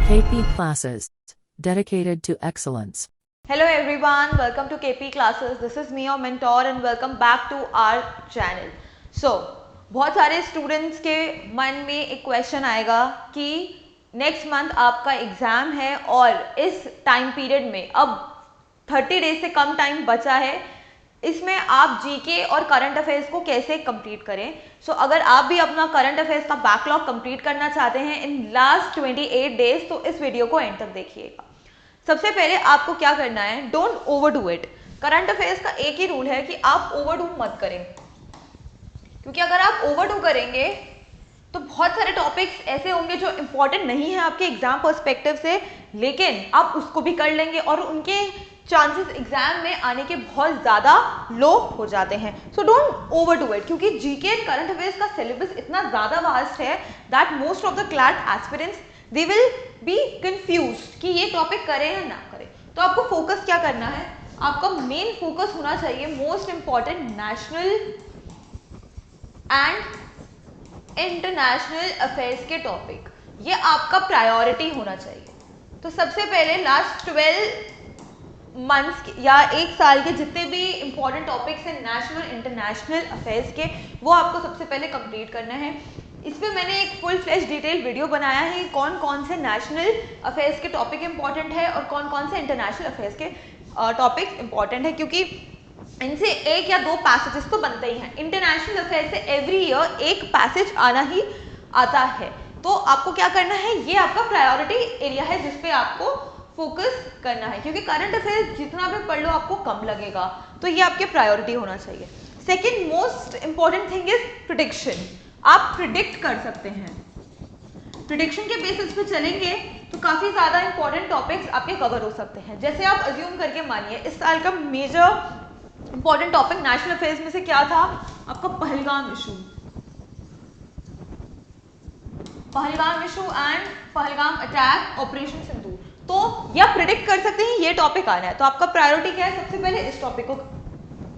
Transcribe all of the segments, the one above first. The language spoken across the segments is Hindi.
KP classes dedicated to excellence. Hello everyone, welcome to KP classes. This is me, your mentor, and welcome back to our channel. So, बहुत सारे स्टूडेंट्स के मन में एक क्वेश्चन आएगा कि नेक्स्ट मंथ आपका एग्जाम है और इस टाइम पीरियड में अब 30 डेज से कम टाइम बचा है, इसमें आप जीके और करंट अफेयर्स को कैसे कंप्लीट करें. सो अगर आप भी अपना करंट अफेयर्स का बैकलॉग कंप्लीट करना चाहते हैं इन लास्ट 28 डेज तो इस वीडियो को एंड तक देखिएगा. सबसे पहले आपको क्या करना है, don't overdo it. Current affairs का एक ही रूल है कि आप ओवरडू मत करें, क्योंकि अगर आप ओवरडू करेंगे तो बहुत सारे टॉपिक्स ऐसे होंगे जो इंपॉर्टेंट नहीं है आपके एग्जाम पर्सपेक्टिव से, लेकिन आप उसको भी कर लेंगे और उनके चांसेस एग्जाम में आने के बहुत ज़्यादा लो हो जाते हैं. सो डोंट ओवरडू इट, क्योंकि जीके एंड करंट अफेयर्स का सिलेबस इतना ज़्यादा वास्ट है that most of the CLAT aspirants they will be confused कि ये टॉपिक करें या ना करें. तो आपको फोकस क्या करना है, आपका मेन फोकस होना चाहिए most important national and international affairs के टॉपिक. ये आपका प्रायोरिटी होना चाहिए. तो सबसे पहले लास्ट 12 मंथ्स या एक साल के जितने भी इंपॉर्टेंट टॉपिक्स हैं नेशनल इंटरनेशनल अफेयर्स के, वो आपको सबसे पहले कंप्लीट करना है. इस पर मैंने एक फुल फ्लैश डिटेल वीडियो बनाया है कौन कौन से नेशनल अफेयर्स के टॉपिक इंपॉर्टेंट है और कौन कौन से इंटरनेशनल अफेयर्स के टॉपिक्स इंपॉर्टेंट है, क्योंकि इनसे एक या दो पैसेजेस तो बनते ही हैं. इंटरनेशनल अफेयर्स से एवरी ईयर एक पैसेज आना ही आता है. तो आपको क्या करना है, ये आपका प्रायोरिटी एरिया है जिस पे आपको फोकस करना है, क्योंकि करंट अफेयर्स जितना भी पढ़ लो आपको कम लगेगा. तो ये आपके प्रायोरिटी होना चाहिए. Second most important thing is prediction. आप प्रिडिक्ट कर सकते हैं. प्रिडिक्शन के बेसिस पे चलेंगे तो काफी ज्यादा इंपॉर्टेंट टॉपिक्स आपके कवर हो सकते हैं. जैसे आप अज्यूम करके मानिए इस साल का major important topic national affairs में से क्या था, आपका Pahalgam issue and Pahalgam attack operation Sindoor. तो ये आप प्रिडिक्ट कर सकते हैं ये टॉपिक आना है, तो आपका प्रायोरिटी क्या है, सबसे पहले इस टॉपिक को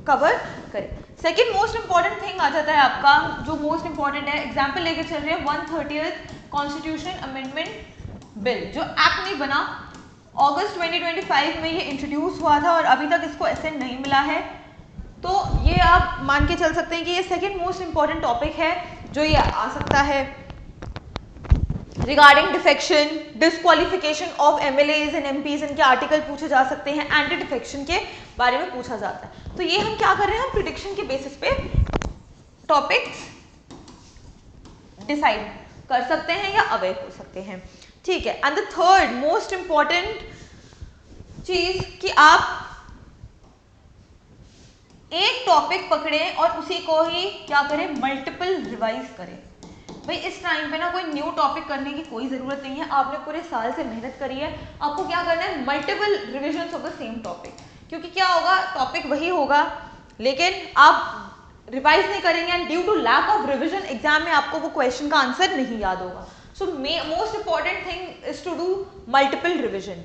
कवर करें. सेकेंड मोस्ट इंपॉर्टेंट थिंग आ जाता है आपका जो मोस्ट इंपॉर्टेंट है. एग्जाम्पल लेके चल रहे हैं 130th कॉन्स्टिट्यूशन अमेंडमेंट बिल जो एक्ट नहीं बना, अगस्त 2025 में ये इंट्रोड्यूस हुआ था और अभी तक इसको एसेंट नहीं मिला है. तो ये आप मान के चल सकते हैं कि ये सेकेंड मोस्ट इंपॉर्टेंट टॉपिक है जो ये आ सकता है. Regarding defection, disqualification of MLAs and MPs, इनके आर्टिकल पूछे जा सकते हैं. एंटी डिफेक्शन के बारे में पूछा जाता है. तो ये हम क्या कर रहे हैं, हम प्रिडिक्शन के बेसिस पे टॉपिक्स डिसाइड कर सकते हैं या अवेयर हो सकते हैं. ठीक है. And the third most important चीज कि आप एक टॉपिक पकड़ें और उसी को ही क्या करें, मल्टीपल रिवाइज करें. भाई इस टाइम पे ना कोई न्यू टॉपिक करने की कोई ज़रूरत नहीं है. आपने पूरे साल से मेहनत करी है, आपको क्या करना है, multiple revisions of the same topic. क्योंकि क्या होगा, टॉपिक वही होगा लेकिन आप रिवाइज नहीं करेंगे and due to lack of revision exam में आपको वो क्वेश्चन का आंसर नहीं याद होगा. So most important thing is to do multiple revision.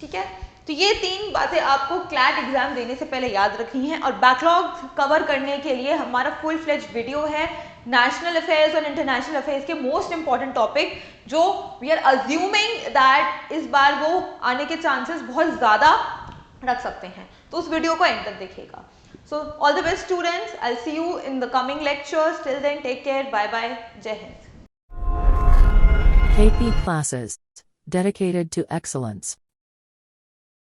ठीक है. तो ये तीन बातें आपको क्लैट एग्जाम देने से पहले याद रखनी है. और बैकलॉग कवर करने के लिए हमारा फुल फ्लेज वीडियो है नेशनल अफेयर्स और इंटरनेशनल अफेयर्स के मोस्ट इंपॉर्टेंट टॉपिक जो वी आर अज्यूमिंग दैट इस बार वो आने के चांसेस बहुत ज़्यादा रख सकते हैं. तो उस वीडियो को एंड तक देखिएगा. So all the best students, I see you in the coming lectures. Till then take care, bye bye, जय Hind. KP classes dedicated to excellence.